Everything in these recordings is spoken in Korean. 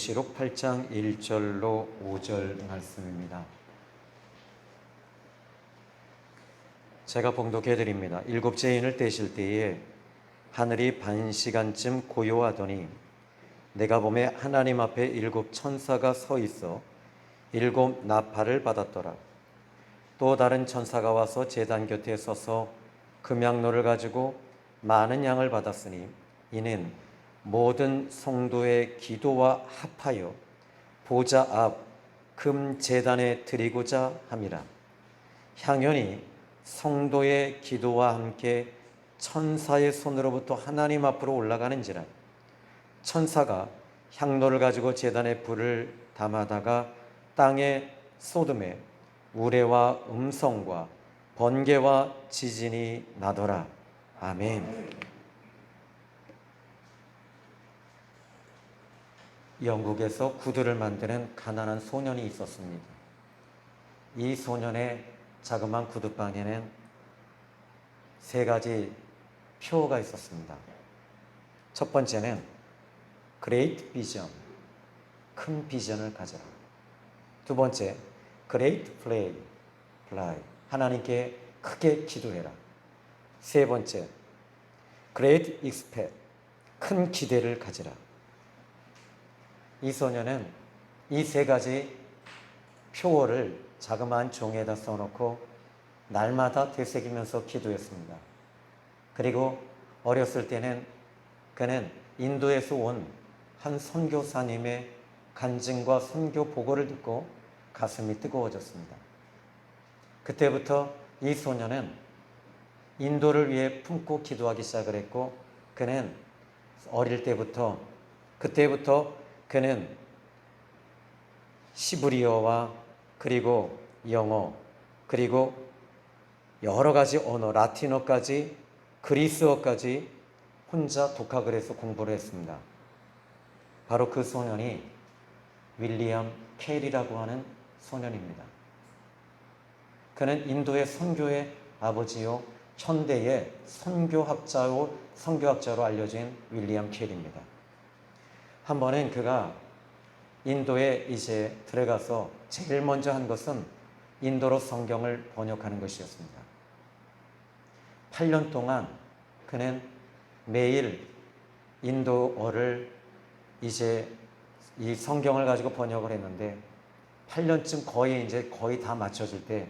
계시록 8장 1절로 5절 말씀입니다. 제가 봉독해 드립니다. 일곱째 인을 떼실 때에 하늘이 반시간쯤 고요하더니 내가 보매 하나님 앞에 일곱 천사가 서 있어 일곱 나팔을 받았더라. 또 다른 천사가 와서 제단 곁에 서서 금양로를 가지고 많은 양을 받았으니 이는 모든 성도의 기도와 합하여 보좌 앞 금 제단에 드리고자 함이라. 향연이 성도의 기도와 함께 천사의 손으로부터 하나님 앞으로 올라가는지라. 천사가 향로를 가지고 제단에 불을 담아다가 땅에 쏟음에 우레와 음성과 번개와 지진이 나더라. 아멘. 영국에서 구두를 만드는 가난한 소년이 있었습니다. 이 소년의 자그마한 구두방에는 세 가지 표어가 있었습니다. 첫 번째는 Great Vision, 큰 비전을 가져라. 두 번째, Great Fly, 하나님께 크게 기도해라. 세 번째, Great Expect, 큰 기대를 가지라. 이 소년은 이 세 가지 표어를 자그마한 종이에다 써놓고 날마다 되새기면서 기도했습니다. 그리고 어렸을 때는 그는 인도에서 온 한 선교사님의 간증과 선교 보고를 듣고 가슴이 뜨거워졌습니다. 그때부터 이 소년은 인도를 위해 품고 기도하기 시작을 했고, 그는 어릴 때부터 그때부터 그는 시브리어와 그리고 영어 그리고 여러 가지 언어, 라틴어까지 그리스어까지 혼자 독학을 해서 공부를 했습니다. 바로 그 소년이 윌리엄 케일이라고 하는 소년입니다. 그는 인도의 선교의 아버지요 현대의 선교학자로 알려진 윌리엄 케일입니다. 한 번은 그가 인도에 이제 들어가서 제일 먼저 한 것은 인도로 성경을 번역하는 것이었습니다. 8년 동안 그는 매일 인도어를 이제 이 성경을 가지고 번역을 했는데 8년쯤 거의 다 맞춰질 때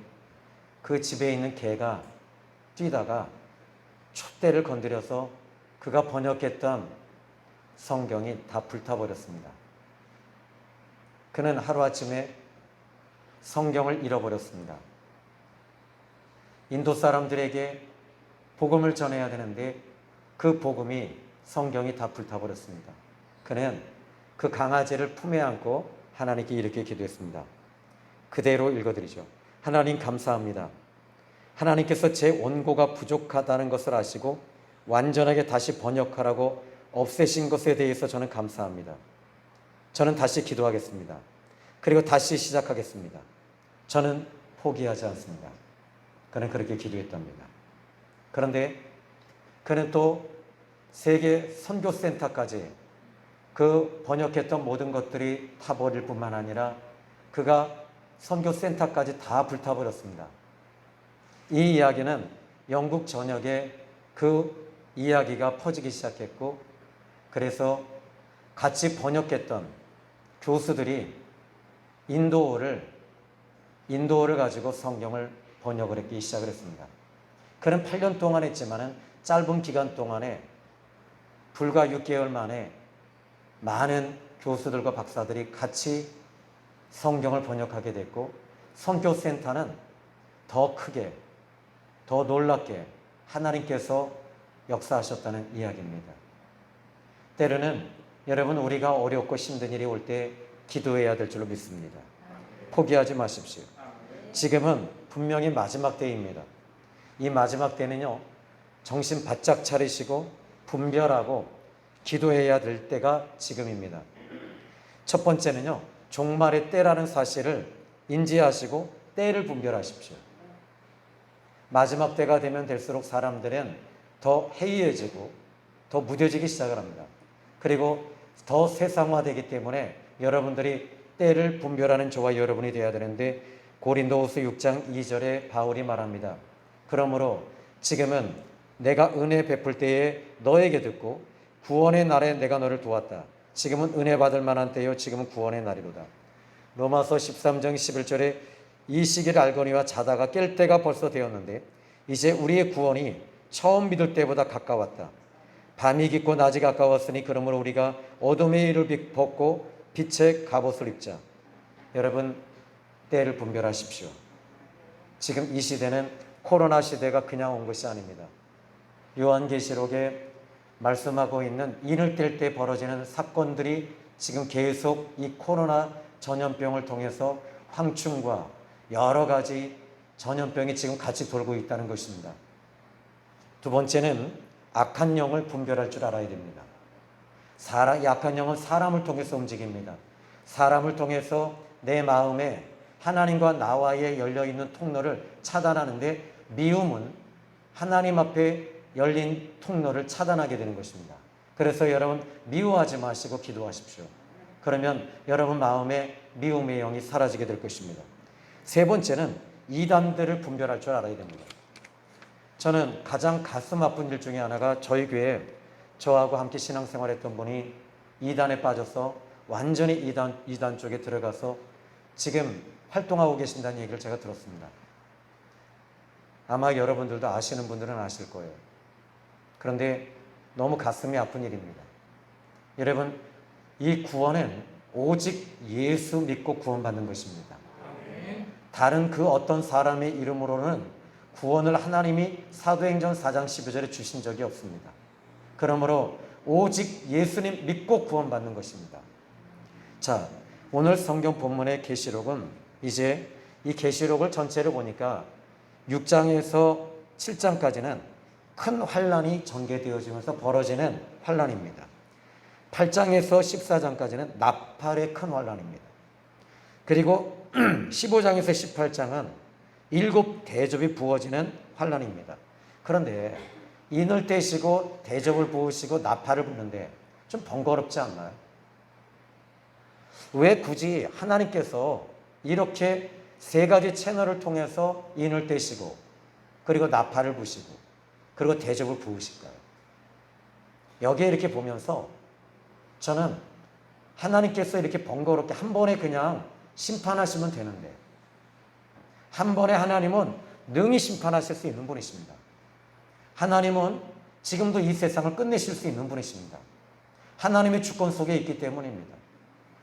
그 집에 있는 개가 뛰다가 촛대를 건드려서 그가 번역했던 성경이 다 불타버렸습니다. 그는 하루아침에 성경을 잃어버렸습니다. 인도 사람들에게 복음을 전해야 되는데 그 복음이 성경이 다 불타버렸습니다. 그는 그 강아지를 품에 안고 하나님께 이렇게 기도했습니다. 그대로 읽어드리죠. 하나님 감사합니다. 하나님께서 제 원고가 부족하다는 것을 아시고 완전하게 다시 번역하라고 없애신 것에 대해서 저는 감사합니다. 저는 다시 기도하겠습니다. 그리고 다시 시작하겠습니다. 저는 포기하지 않습니다. 그는 그렇게 기도했답니다. 그런데 그는 또 세계 선교센터까지 그 번역했던 모든 것들이 타버릴 뿐만 아니라 그가 선교센터까지 다 불타버렸습니다. 이 이야기는 영국 전역에 그 이야기가 퍼지기 시작했고, 그래서 같이 번역했던 교수들이 인도어를 가지고 성경을 번역을 했기 시작을 했습니다. 그는 8년 동안 했지만은 짧은 기간 동안에 불과 6개월 만에 많은 교수들과 박사들이 같이 성경을 번역하게 됐고, 선교센터는 더 크게, 더 놀랍게 하나님께서 역사하셨다는 이야기입니다. 때로는 여러분, 우리가 어렵고 힘든 일이 올 때 기도해야 될 줄로 믿습니다. 포기하지 마십시오. 지금은 분명히 마지막 때입니다. 이 마지막 때는요, 정신 바짝 차리시고 분별하고 기도해야 될 때가 지금입니다. 첫 번째는요, 종말의 때라는 사실을 인지하시고 때를 분별하십시오. 마지막 때가 되면 될수록 사람들은 더 해이해지고 더 무뎌지기 시작을 합니다. 그리고 더 세상화되기 때문에 여러분들이 때를 분별하는 저와 여러분이 되어야 되는데, 고린도후서 6장 2절에 바울이 말합니다. 그러므로 지금은 내가 은혜 베풀 때에 너에게 듣고 구원의 날에 내가 너를 도왔다. 지금은 은혜 받을 만한 때요 지금은 구원의 날이로다. 로마서 13장 11절에 이 시기를 알거니와 자다가 깰 때가 벌써 되었는데 이제 우리의 구원이 처음 믿을 때보다 가까웠다. 밤이 깊고 낮이 가까웠으니 그러므로 우리가 어둠의 일을 벗고 빛의 갑옷을 입자. 여러분, 때를 분별하십시오. 지금 이 시대는 코로나 시대가 그냥 온 것이 아닙니다. 요한계시록에 말씀하고 있는 인을 뗄 때 벌어지는 사건들이 지금 계속 이 코로나 전염병을 통해서 황충과 여러 가지 전염병이 지금 같이 돌고 있다는 것입니다. 두 번째는 악한 영을 분별할 줄 알아야 됩니다. 이 악한 영은 사람을 통해서 움직입니다. 사람을 통해서 내 마음에 하나님과 나와의 열려있는 통로를 차단하는데, 미움은 하나님 앞에 열린 통로를 차단하게 되는 것입니다. 그래서 여러분, 미워하지 마시고 기도하십시오. 그러면 여러분 마음에 미움의 영이 사라지게 될 것입니다. 세 번째는 이단들을 분별할 줄 알아야 됩니다. 저는 가장 가슴 아픈 일 중에 하나가, 저희 교회에 저하고 함께 신앙생활했던 분이 이단에 빠져서 완전히 이단 쪽에 들어가서 지금 활동하고 계신다는 얘기를 제가 들었습니다. 아마 여러분들도 아시는 분들은 아실 거예요. 그런데 너무 가슴이 아픈 일입니다. 여러분, 이 구원은 오직 예수 믿고 구원받는 것입니다. 다른 그 어떤 사람의 이름으로는 구원을 하나님이 사도행전 4장 12절에 주신 적이 없습니다. 그러므로 오직 예수님 믿고 구원받는 것입니다. 자, 오늘 성경 본문의 계시록은, 이제 이 계시록을 전체를 보니까 6장에서 7장까지는 큰 환란이 전개되어지면서 벌어지는 환란입니다. 8장에서 14장까지는 나팔의 큰 환란입니다. 그리고 15장에서 18장은 7 대접이 부어지는 환란입니다. 그런데 인을 떼시고 대접을 부으시고 나팔을 부는데 좀 번거롭지 않나요? 왜 굳이 하나님께서 이렇게 세 가지 채널을 통해서 인을 떼시고 그리고 나팔을 부시고 그리고 대접을 부으실까요? 여기에 이렇게 보면서 저는 하나님께서 이렇게 번거롭게 한 번에 그냥 심판하시면 되는데, 한 번에 하나님은 능히 심판하실 수 있는 분이십니다. 하나님은 지금도 이 세상을 끝내실 수 있는 분이십니다. 하나님의 주권 속에 있기 때문입니다.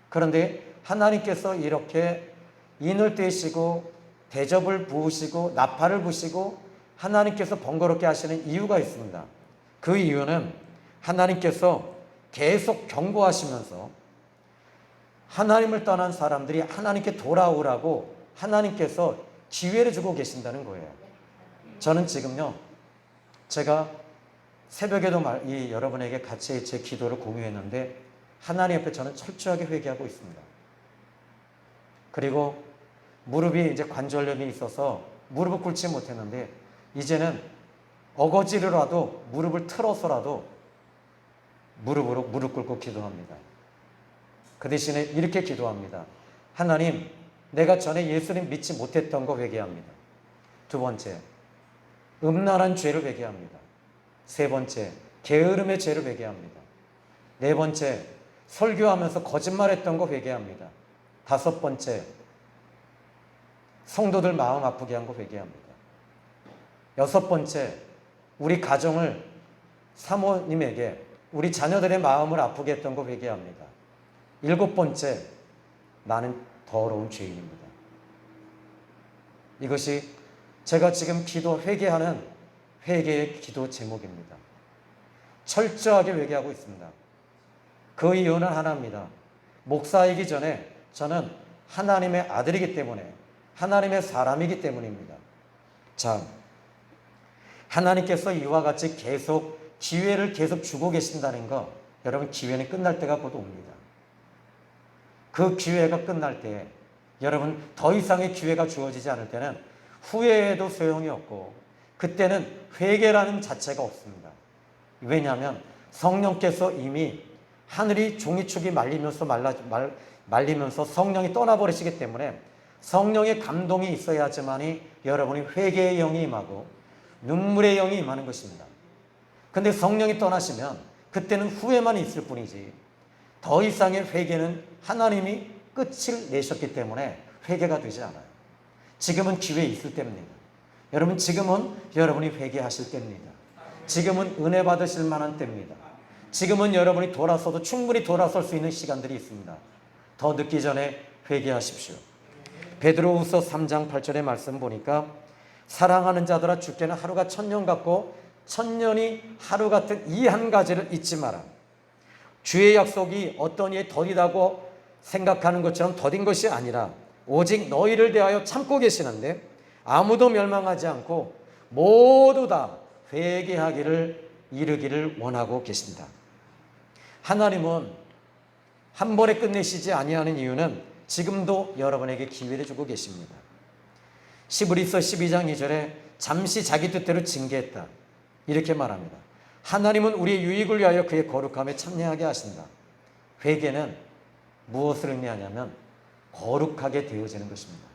그런데 하나님께서 이렇게 인을 떼시고 대접을 부으시고 나팔을 부시고 하나님께서 번거롭게 하시는 이유가 있습니다. 그 이유는 하나님께서 계속 경고하시면서 하나님을 떠난 사람들이 하나님께 돌아오라고 하나님께서 기회를 주고 계신다는 거예요. 저는 지금요, 제가 새벽에도 여러분에게 같이 제 기도를 공유했는데 하나님 앞에 저는 철저하게 회개하고 있습니다. 그리고 무릎이 이제 관절염이 있어서 무릎을 꿇지 못했는데 이제는 어거지로라도 무릎을 틀어서라도 무릎 꿇고 기도합니다. 그 대신에 이렇게 기도합니다. 하나님, 내가 전에 예수님 믿지 못했던 거 회개합니다. 두 번째, 음란한 죄를 회개합니다. 세 번째, 게으름의 죄를 회개합니다. 네 번째, 설교하면서 거짓말했던 거 회개합니다. 다섯 번째, 성도들 마음 아프게 한 거 회개합니다. 여섯 번째, 우리 가정을 사모님에게 우리 자녀들의 마음을 아프게 했던 거 회개합니다. 일곱 번째, 나는 더러운 죄인입니다. 이것이 제가 지금 회개하는 회개의 기도 제목입니다. 철저하게 회개하고 있습니다. 그 이유는 하나입니다. 목사이기 전에 저는 하나님의 아들이기 때문에, 하나님의 사람이기 때문입니다. 자, 하나님께서 이와 같이 기회를 계속 주고 계신다는 거, 여러분, 기회는 끝날 때가 곧 옵니다. 그 기회가 끝날 때, 여러분, 더 이상의 기회가 주어지지 않을 때는 후회해도 소용이 없고 그때는 회개라는 자체가 없습니다. 왜냐하면 성령께서 이미 하늘이 종이축이 말리면서 말리면서 성령이 떠나버리시기 때문에 성령의 감동이 있어야지만이 여러분이 회개의 영이 임하고 눈물의 영이 임하는 것입니다. 근데 성령이 떠나시면 그때는 후회만 있을 뿐이지 더 이상의 회개는 하나님이 끝을 내셨기 때문에 회개가 되지 않아요. 지금은 기회 있을 때입니다. 여러분, 지금은 여러분이 회개하실 때입니다. 지금은 은혜 받으실 만한 때입니다. 지금은 여러분이 돌아서도 충분히 돌아설 수 있는 시간들이 있습니다. 더 늦기 전에 회개하십시오. 베드로후서 3장 8절의 말씀 보니까 사랑하는 자들아 주께는 하루가 1000년 같고 1000년이 하루 같은 이 한 가지를 잊지 마라. 주의 약속이 어떤 이에 더디다고 생각하는 것처럼 더딘 것이 아니라 오직 너희를 대하여 참고 계시는데 아무도 멸망하지 않고 모두 다 회개하기를 이르기를 원하고 계신다. 하나님은 한 번에 끝내시지 아니하는 이유는 지금도 여러분에게 기회를 주고 계십니다. 시브리서 12장 2절에 잠시 자기 뜻대로 징계했다. 이렇게 말합니다. 하나님은 우리의 유익을 위하여 그의 거룩함에 참여하게 하신다. 회개는 무엇을 의미하냐면 거룩하게 되어지는 것입니다.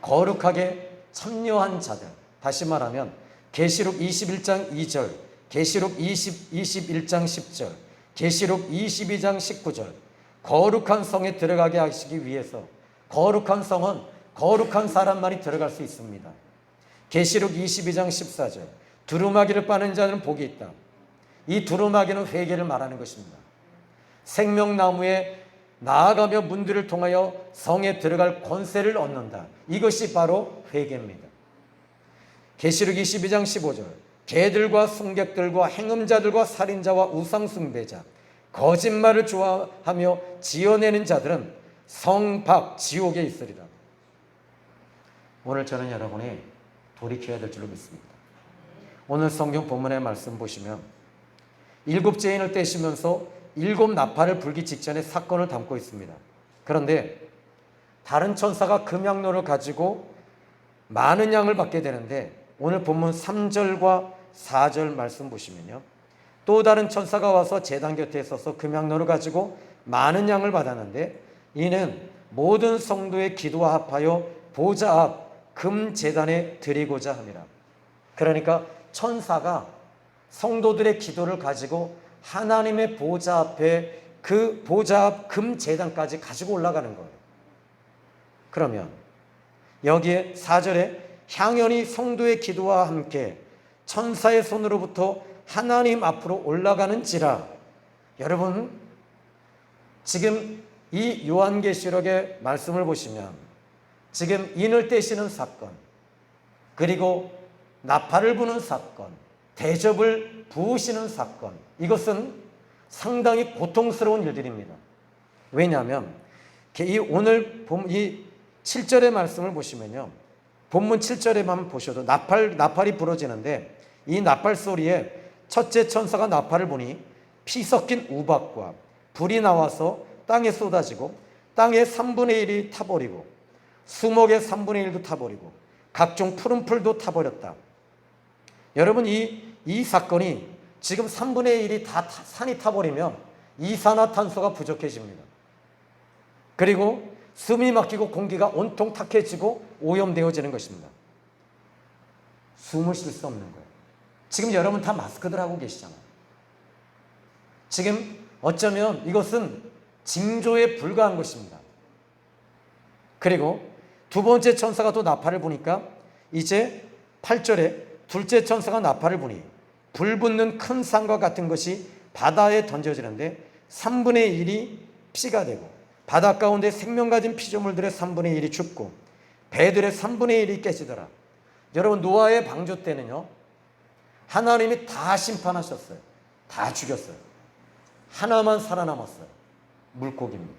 거룩하게 참여한 자들, 다시 말하면 계시록 21장 2절, 계시록 21장 10절, 계시록 22장 19절, 거룩한 성에 들어가게 하시기 위해서 거룩한 성은 거룩한 사람만이 들어갈 수 있습니다. 계시록 22장 14절, 두루마기를 빠는 자는 복이 있다. 이 두루마기는 회개를 말하는 것입니다. 생명나무에 나아가며 문들을 통하여 성에 들어갈 권세를 얻는다. 이것이 바로 회개입니다. 계시록 22장 15절, 개들과 승객들과 행음자들과 살인자와 우상숭배자, 거짓말을 좋아하며 지어내는 자들은 성 밖 지옥에 있으리라. 오늘 저는 여러분이 돌이켜야 될 줄로 믿습니다. 오늘 성경 본문의 말씀 보시면 7 죄인을 떼시면서 7 나팔을 불기 직전에 사건을 담고 있습니다. 그런데 다른 천사가 금양로를 가지고 많은 양을 받게 되는데 오늘 본문 3절과 4절 말씀 보시면요, 또 다른 천사가 와서 제단 곁에 서서 금양로를 가지고 많은 양을 받았는데 이는 모든 성도의 기도와 합하여 보좌 앞 금제단에 드리고자 함이라. 그러니까 천사가 성도들의 기도를 가지고 하나님의 보좌 앞에 그 보좌 앞 금제단까지 가지고 올라가는 거예요. 그러면 여기에 4절에 향연이 성도의 기도와 함께 천사의 손으로부터 하나님 앞으로 올라가는지라. 여러분, 지금 이 요한계시록의 말씀을 보시면 지금 인을 떼시는 사건, 그리고 나팔을 부는 사건, 대접을 부으시는 사건, 이것은 상당히 고통스러운 일들입니다. 왜냐하면 오늘 이 7절의 말씀을 보시면요, 본문 7절에만 보셔도 나팔이 부러지는데 이 나팔 소리에 첫째 천사가 나팔을 부니 피 섞인 우박과 불이 나와서 땅에 쏟아지고 땅의 3분의 1이 타버리고 수목의 3분의 1도 타버리고 각종 푸른 풀도 타버렸다. 여러분, 이 사건이 지금 3분의 1이 다 산이 타버리면 이산화탄소가 부족해집니다. 그리고 숨이 막히고 공기가 온통 탁해지고 오염되어지는 것입니다. 숨을 쉴 수 없는 거예요. 지금 여러분 다 마스크들 하고 계시잖아요. 지금 어쩌면 이것은 징조에 불과한 것입니다. 그리고 두 번째 천사가 또 나팔을 부니까 이제 8절에 둘째 천사가 나팔을 부니 불 붙는 큰 산과 같은 것이 바다에 던져지는데 3분의 1이 피가 되고 바다 가운데 생명 가진 피조물들의 3분의 1이 죽고 배들의 3분의 1이 깨지더라. 여러분, 노아의 방주 때는요, 하나님이 다 심판하셨어요. 다 죽였어요. 하나만 살아남았어요. 물고기입니다.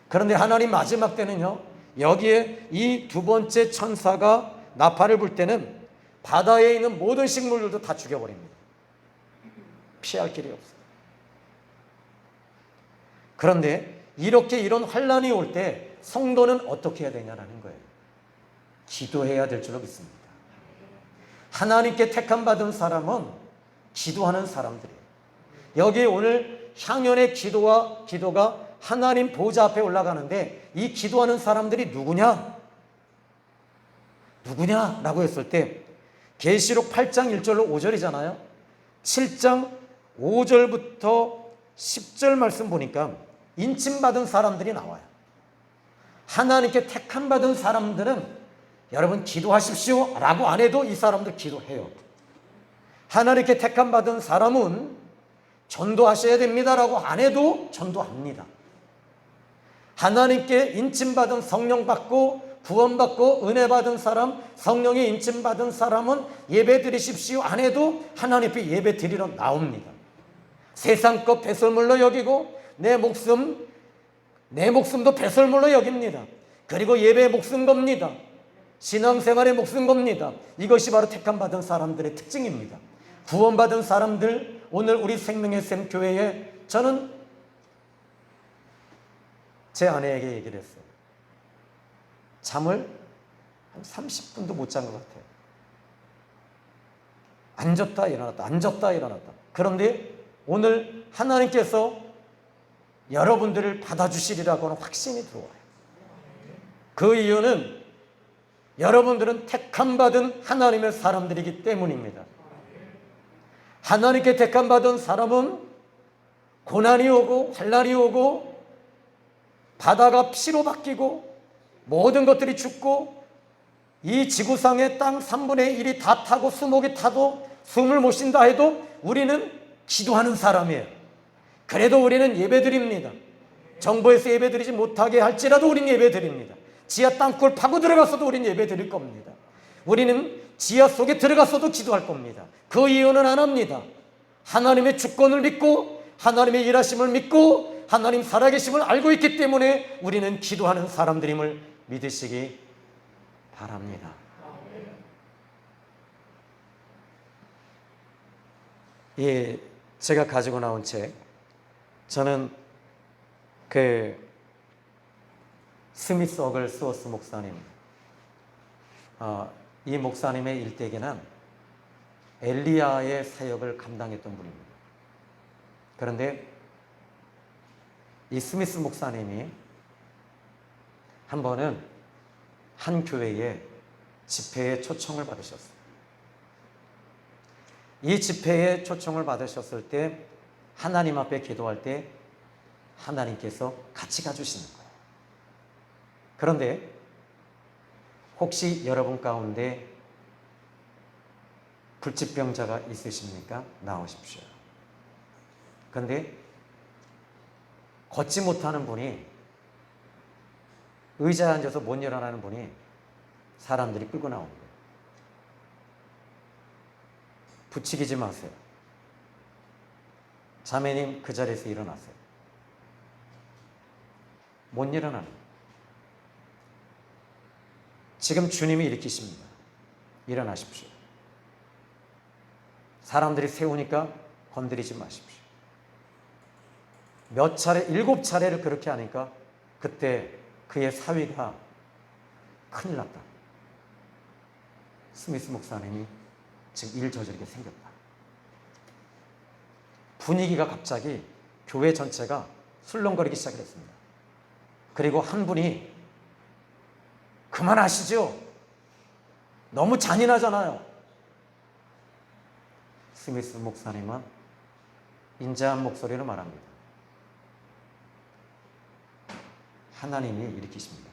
그런데 하나님 마지막 때는요, 여기에 이 두 번째 천사가 나팔을 불 때는 바다에 있는 모든 식물들도 다 죽여버립니다. 피할 길이 없어요. 그런데 이런 환란이 올 때 성도는 어떻게 해야 되냐라는 거예요. 기도해야 될 줄로 믿습니다. 하나님께 택함 받은 사람은 기도하는 사람들이에요. 여기 오늘 향연의 기도가 하나님 보좌 앞에 올라가는데 이 기도하는 사람들이 누구냐라고 했을 때 계시록 8장 1절로 5절이잖아요. 7장 5절부터 10절 말씀 보니까 인침받은 사람들이 나와요. 하나님께 택함 받은 사람들은 여러분 기도하십시오 라고 안 해도 이 사람들 기도해요. 하나님께 택함 받은 사람은 전도하셔야 됩니다 라고 안 해도 전도합니다. 하나님께 인침받은 성령 받고 구원받고 은혜 받은 사람, 성령의 인침받은 사람은 예배 드리십시오 안 해도 하나님 앞에 예배 드리러 나옵니다. 세상 것 배설물로 여기고 내 목숨도 배설물로 여깁니다. 그리고 예배의 목숨 겁니다. 신앙생활의 목숨 겁니다. 이것이 바로 택함 받은 사람들의 특징입니다. 구원받은 사람들, 오늘 우리 생명의 샘 교회에 저는 제 아내에게 얘기를 했어요. 잠을 한 30분도 못 잔 것 같아요. 앉았다 일어났다 앉았다 일어났다. 그런데 오늘 하나님께서 여러분들을 받아주시리라고 하는 확신이 들어와요. 그 이유는 여러분들은 택함받은 하나님의 사람들이기 때문입니다. 하나님께 택함받은 사람은 고난이 오고 환난이 오고 바다가 피로 바뀌고 모든 것들이 죽고 이 지구상의 땅 3분의 1이 다 타고 수목이 타도 숨을 못 쉰다 해도 우리는 기도하는 사람이에요. 그래도 우리는 예배드립니다. 정부에서 예배드리지 못하게 할지라도 우리는 예배드립니다. 지하 땅굴 파고 들어갔어도 우리는 예배드릴 겁니다. 우리는 지하 속에 들어갔어도 기도할 겁니다. 그 이유는 하나입니다. 하나님의 주권을 믿고 하나님의 일하심을 믿고 하나님 살아계심을 알고 있기 때문에 우리는 기도하는 사람들임을 믿으시기 바랍니다. 예, 제가 가지고 나온 책, 저는 스미스 어글스워스 목사님, 이 목사님의 일대기는 엘리야의 사역을 감당했던 분입니다. 그런데 이 스미스 목사님이 한 번은 한 교회에 집회에 초청을 받으셨어요. 이 집회에 초청을 받으셨을 때 하나님 앞에 기도할 때 하나님께서 같이 가주시는 거예요. 그런데 혹시 여러분 가운데 불치병자가 있으십니까? 나오십시오. 그런데 걷지 못하는 분이 의자에 앉아서 못 일어나는 분이 사람들이 끌고 나오는 거예요. 부추기지 마세요. 자매님 그 자리에서 일어나세요. 못 일어나는 거예요. 지금 주님이 일으키십니다. 일어나십시오. 사람들이 세우니까 건드리지 마십시오. 몇 차례, 7차례를 그렇게 하니까 그때 그의 사위가 큰일 났다. 스미스 목사님이 지금 일 저지르게 생겼다. 분위기가 갑자기 교회 전체가 술렁거리기 시작했습니다. 그리고 한 분이 그만하시죠. 너무 잔인하잖아요. 스미스 목사님은 인자한 목소리로 말합니다. 하나님이 일으키십니다.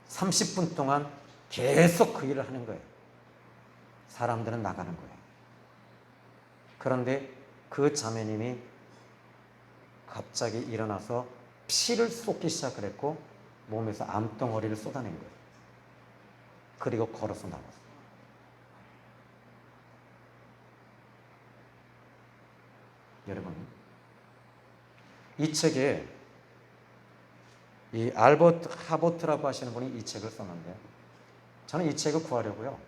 30분 동안 계속 그 일을 하는 거예요. 사람들은 나가는 거예요. 그런데 그 자매님이 갑자기 일어나서 피를 쏟기 시작을 했고 몸에서 암덩어리를 쏟아낸 거예요. 그리고 걸어서 나왔어요. 여러분, 이 책에 이 알버트 하버트라고 하시는 분이 이 책을 썼는데 저는 이 책을 구하려고요.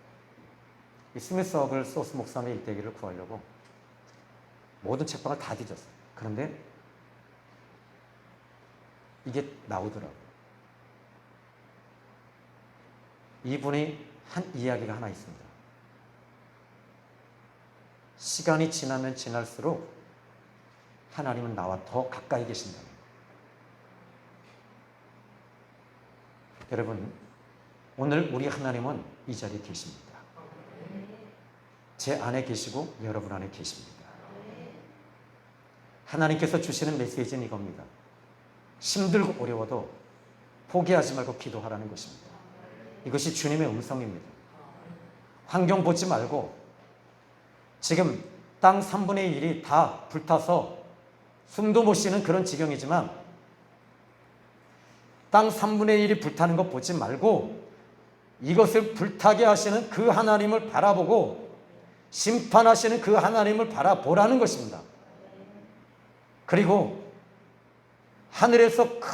이 스미스 어글스워스 목사님의 일대기를 구하려고 모든 책방을 다 뒤졌어요. 그런데 이게 나오더라고요. 이분이 한 이야기가 하나 있습니다. 시간이 지나면 지날수록 하나님은 나와 더 가까이 계신다. 여러분, 오늘 우리 하나님은 이 자리에 계십니다. 제 안에 계시고 여러분 안에 계십니다. 하나님께서 주시는 메시지는 이겁니다. 힘들고 어려워도 포기하지 말고 기도하라는 것입니다. 이것이 주님의 음성입니다. 환경 보지 말고, 지금 땅 3분의 1이 다 불타서 숨도 못 쉬는 그런 지경이지만 땅 3분의 1이 불타는 것 보지 말고 이것을 불타게 하시는 그 하나님을 바라보고 심판하시는 그 하나님을 바라보라는 것입니다. 그리고 하늘에서 큰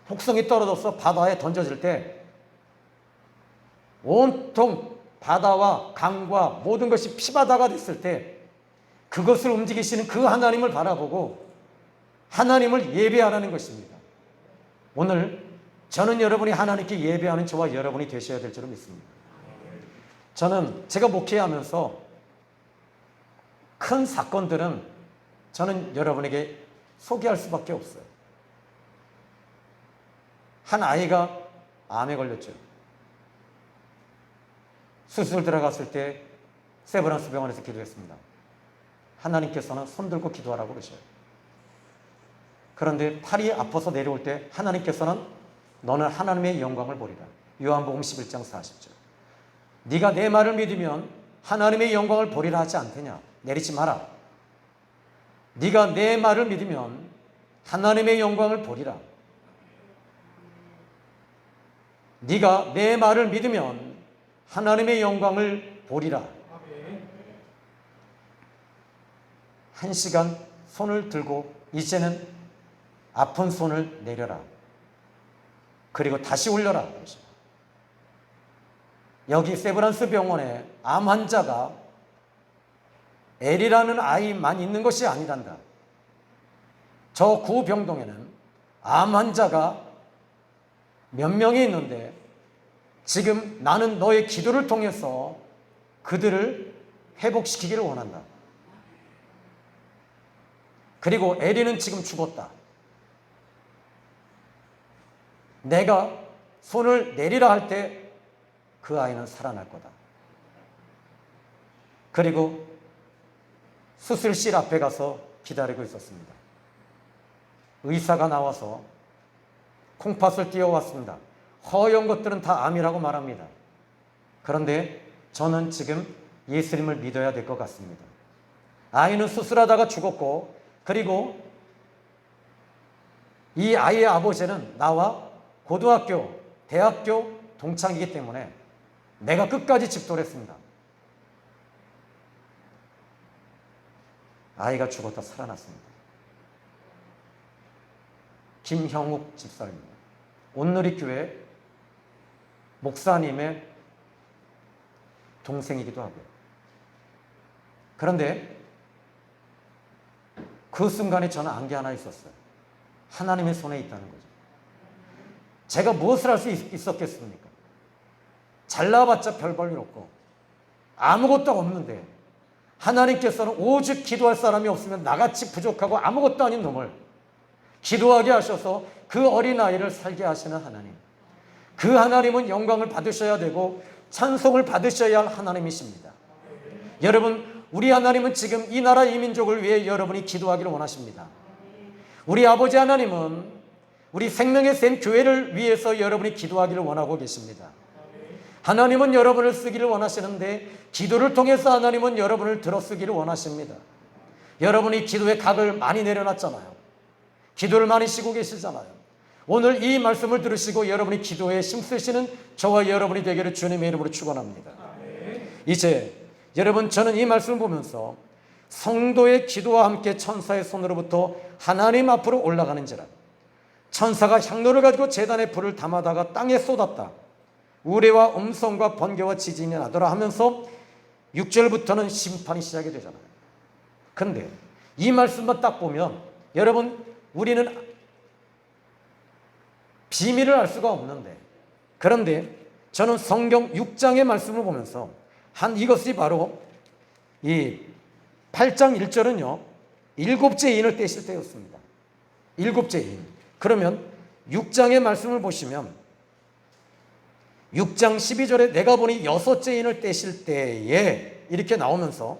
폭성이 떨어져서 바다에 던져질 때 온통 바다와 강과 모든 것이 피바다가 됐을 때 그것을 움직이시는 그 하나님을 바라보고 하나님을 예배하라는 것입니다. 오늘 저는 여러분이 하나님께 예배하는 저와 여러분이 되셔야 될 줄로 믿습니다. 저는 제가 목회하면서 큰 사건들은 저는 여러분에게 소개할 수밖에 없어요. 한 아이가 암에 걸렸죠. 수술 들어갔을 때 세브란스 병원에서 기도했습니다. 하나님께서는 손들고 기도하라고 그러셔요. 그런데 팔이 아파서 내려올 때 하나님께서는 너는 하나님의 영광을 보리라. 요한복음 11장 40절. 네가 내 말을 믿으면 하나님의 영광을 보리라 하지 않더냐. 내리지 마라. 네가 내 말을 믿으면 하나님의 영광을 보리라. 네가 내 말을 믿으면 하나님의 영광을 보리라. 1시간 손을 들고 이제는 아픈 손을 내려라. 그리고 다시 올려라. 여기 세브란스 병원에 암 환자가 엘이라는 아이만 있는 것이 아니란다. 저 구병동에는 암 환자가 몇 명이 있는데 지금 나는 너의 기도를 통해서 그들을 회복시키기를 원한다. 그리고 엘이는 지금 죽었다. 내가 손을 내리라 할 때 그 아이는 살아날 거다. 그리고 수술실 앞에 가서 기다리고 있었습니다. 의사가 나와서 콩팥을 띄워왔습니다. 허연 것들은 다 암이라고 말합니다. 그런데 저는 지금 예수님을 믿어야 될 것 같습니다. 아이는 수술하다가 죽었고, 그리고 이 아이의 아버지는 나와 고등학교, 대학교 동창이기 때문에 내가 끝까지 집도했습니다. 아이가 죽었다 살아났습니다. 김형욱 집사입니다. 온누리교회 목사님의 동생이기도 하고요. 그런데 그 순간에 저는 안 게 하나 있었어요. 하나님의 손에 있다는 거죠. 제가 무엇을 할 수 있었겠습니까? 잘나봤자 별 볼 일 없고 아무것도 없는데 하나님께서는 오직 기도할 사람이 없으면 나같이 부족하고 아무것도 아닌 놈을 기도하게 하셔서 그 어린아이를 살게 하시는 하나님, 그 하나님은 영광을 받으셔야 되고 찬송을 받으셔야 할 하나님이십니다. 여러분, 우리 하나님은 지금 이 나라 이 민족을 위해 여러분이 기도하기를 원하십니다. 우리 아버지 하나님은 우리 생명의 샘 교회를 위해서 여러분이 기도하기를 원하고 계십니다. 하나님은 여러분을 쓰기를 원하시는데 기도를 통해서 하나님은 여러분을 들어쓰기를 원하십니다. 여러분이 기도의 각을 많이 내려놨잖아요. 기도를 많이 쉬고 계시잖아요. 오늘 이 말씀을 들으시고 여러분이 기도에 힘쓰시는 저와 여러분이 되기를 주님의 이름으로 축원합니다. 이제 여러분, 저는 이 말씀을 보면서 성도의 기도와 함께 천사의 손으로부터 하나님 앞으로 올라가는지라. 천사가 향로를 가지고 제단에 불을 담아다가 땅에 쏟았다. 우레와 음성과 번개와 지진이 나더라 하면서 6절부터는 심판이 시작이 되잖아요. 근데 이 말씀만 딱 보면 여러분, 우리는 비밀을 알 수가 없는데, 그런데 저는 성경 6장의 말씀을 보면서 이것이 바로 이 8장 1절은요 일곱째 인을 떼실 때였습니다. 일곱째 인. 그러면 6장의 말씀을 보시면 6장 12절에 내가 보니 여섯째 인을 떼실 때에 이렇게 나오면서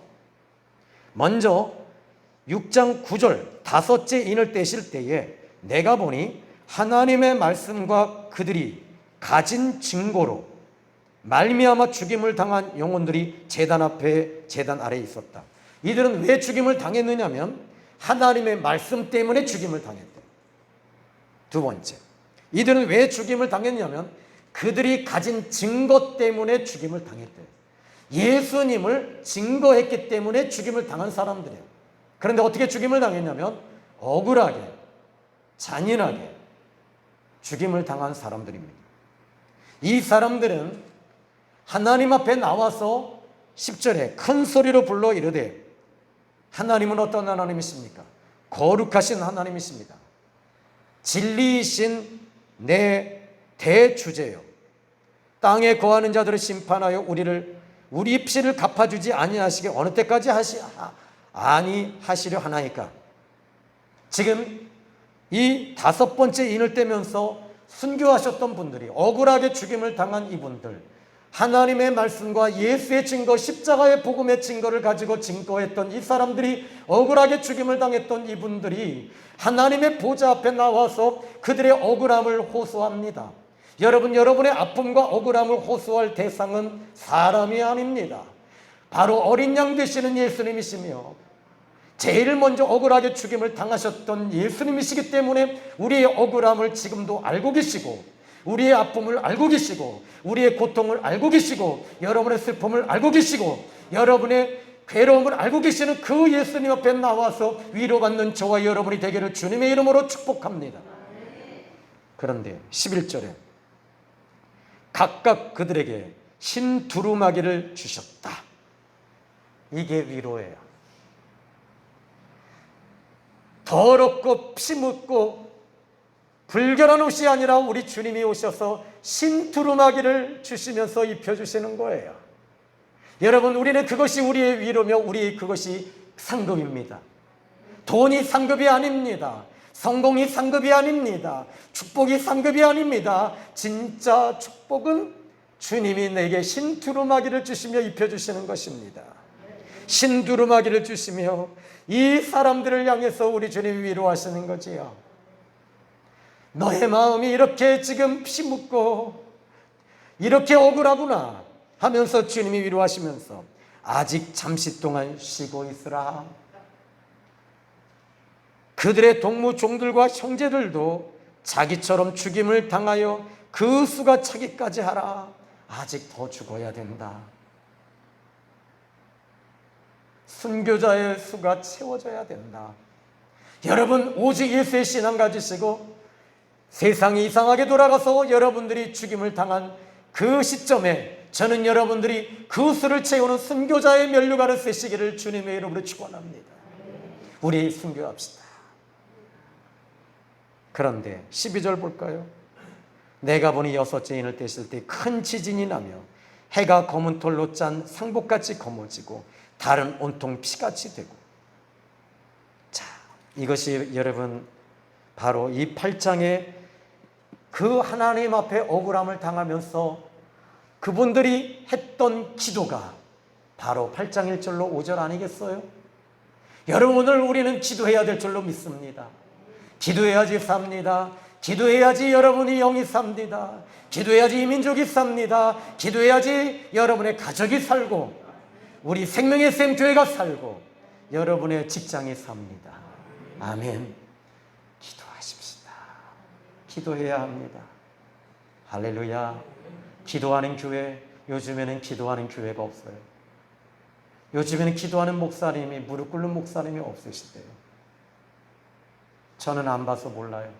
먼저 6장 9절 다섯째 인을 떼실 때에 내가 보니 하나님의 말씀과 그들이 가진 증거로 말미암아 죽임을 당한 영혼들이 제단 앞에 제단 아래에 있었다. 이들은 왜 죽임을 당했느냐면 하나님의 말씀 때문에 죽임을 당했다. 두 번째, 이들은 왜 죽임을 당했냐면 그들이 가진 증거 때문에 죽임을 당했대요. 예수님을 증거했기 때문에 죽임을 당한 사람들이에요. 그런데 어떻게 죽임을 당했냐면 억울하게, 잔인하게 죽임을 당한 사람들입니다. 이 사람들은 하나님 앞에 나와서 10절에 큰 소리로 불러 이르되 하나님은 어떤 하나님이십니까? 거룩하신 하나님이십니다. 진리이신 내 대주제요, 땅에 거하는 자들을 심판하여 우리 피를 갚아주지 아니하시게 어느 때까지 아니하시려 하나이까. 지금 이 다섯 번째 인을 떼면서 순교하셨던 분들이, 억울하게 죽임을 당한 이분들, 하나님의 말씀과 예수의 증거, 십자가의 복음의 증거를 가지고 증거했던 이 사람들이, 억울하게 죽임을 당했던 이분들이 하나님의 보좌 앞에 나와서 그들의 억울함을 호소합니다. 여러분, 여러분의 아픔과 억울함을 호소할 대상은 사람이 아닙니다. 바로 어린 양 되시는 예수님이시며 제일 먼저 억울하게 죽임을 당하셨던 예수님이시기 때문에 우리의 억울함을 지금도 알고 계시고, 우리의 아픔을 알고 계시고, 우리의 고통을 알고 계시고, 여러분의 슬픔을 알고 계시고, 여러분의 괴로움을 알고 계시는 그 예수님 앞에 나와서 위로받는 저와 여러분이 되기를 주님의 이름으로 축복합니다. 그런데 11절에 각각 그들에게 흰 두루마기를 주셨다. 이게 위로예요. 더럽고 피 묻고 불결한 옷이 아니라 우리 주님이 오셔서 흰 두루마기를 주시면서 입혀주시는 거예요. 여러분, 우리는 그것이 우리의 위로며 우리 그것이 상급입니다. 돈이 상급이 아닙니다. 성공이 상급이 아닙니다. 축복이 상급이 아닙니다. 진짜 축복은 주님이 내게 흰 두루마기를 주시며 입혀주시는 것입니다. 흰 두루마기를 주시며 이 사람들을 향해서 우리 주님이 위로하시는 거지요. 너의 마음이 이렇게 지금 피 묻고 이렇게 억울하구나 하면서 주님이 위로하시면서 아직 잠시 동안 쉬고 있으라. 그들의 동무 종들과 형제들도 자기처럼 죽임을 당하여 그 수가 차기까지 하라. 아직 더 죽어야 된다. 순교자의 수가 채워져야 된다. 여러분, 오직 예수의 신앙 가지시고 세상이 이상하게 돌아가서 여러분들이 죽임을 당한 그 시점에 저는 여러분들이 그 수를 채우는 순교자의 면류관을 쓰시기를 주님의 이름으로 축원합니다. 우리 순교합시다. 그런데 12절 볼까요? 내가 보니 여섯째 인을 떼실 때 큰 지진이 나며 해가 검은 털로 짠 상복같이 검어지고 달은 온통 피같이 되고. 자, 이것이 여러분 바로 이 8장의 그 하나님 앞에 억울함을 당하면서 그분들이 했던 기도가 바로 8장 1절로 5절 아니겠어요? 여러분, 오늘 우리는 기도해야 될 줄로 믿습니다. 기도해야지 삽니다. 기도해야지 여러분이 영이 삽니다. 기도해야지 이 민족이 삽니다. 기도해야지 여러분의 가족이 살고 우리 생명의 샘 교회가 살고 여러분의 직장이 삽니다. 아멘. 기도하십시다. 기도해야 합니다. 할렐루야. 기도하는 교회, 요즘에는 기도하는 교회가 없어요. 요즘에는 기도하는 목사님이, 무릎 꿇는 목사님이 없으시대요. 저는 안 봐서 몰라요.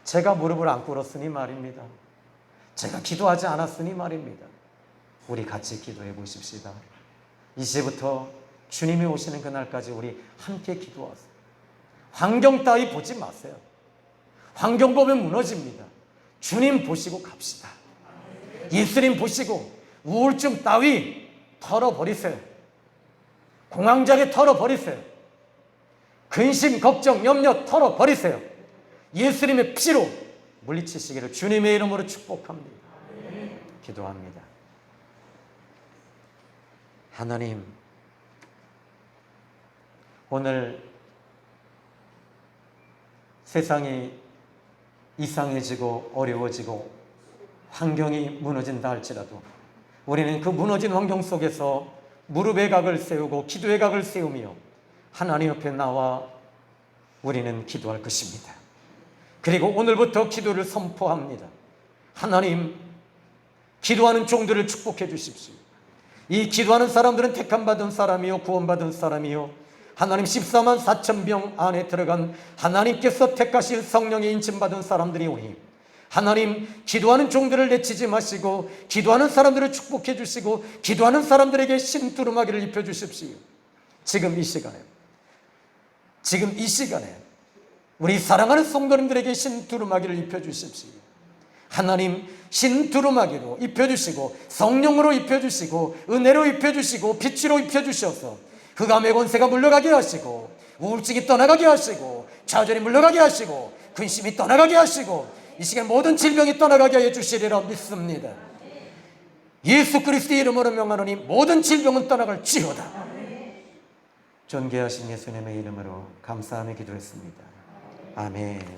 제가 무릎을 안 꿇었으니 말입니다. 제가 기도하지 않았으니 말입니다. 우리 같이 기도해 보십시다. 이제부터 주님이 오시는 그날까지 우리 함께 기도하세요. 환경 따위 보지 마세요. 환경 보면 무너집니다. 주님 보시고 갑시다. 예수님 보시고 우울증 따위 털어버리세요. 공황장애 털어버리세요. 근심, 걱정, 염려 털어버리세요. 예수님의 피로 물리치시기를 주님의 이름으로 축복합니다. 기도합니다. 하나님, 오늘 세상이 이상해지고 어려워지고 환경이 무너진다 할지라도 우리는 그 무너진 환경 속에서 무릎의 각을 세우고 기도의 각을 세우며 하나님 옆에 나와 우리는 기도할 것입니다. 그리고 오늘부터 기도를 선포합니다. 하나님, 기도하는 종들을 축복해 주십시오. 이 기도하는 사람들은 택함받은 사람이요 구원받은 사람이요 하나님 14만 4천 명 안에 들어간 하나님께서 택하신 성령의 인침받은 사람들이오니 하나님, 기도하는 종들을 내치지 마시고 기도하는 사람들을 축복해 주시고 기도하는 사람들에게 심두루마기를 입혀 주십시오. 지금 이 시간에 우리 사랑하는 성도님들에게 심두루마기를 입혀 주십시오. 하나님, 신두루마기로 입혀주시고 성령으로 입혀주시고 은혜로 입혀주시고 빛으로 입혀주셔서 흑암의 권세가 물러가게 하시고 우울증이 떠나가게 하시고 좌절이 물러가게 하시고 근심이 떠나가게 하시고 이 시간 모든 질병이 떠나가게 해주시리라 믿습니다. 예수 그리스도의 이름으로 명하노니 모든 질병은 떠나갈지어다. 존귀하신 예수님의 이름으로 감사하며 기도했습니다. 아멘.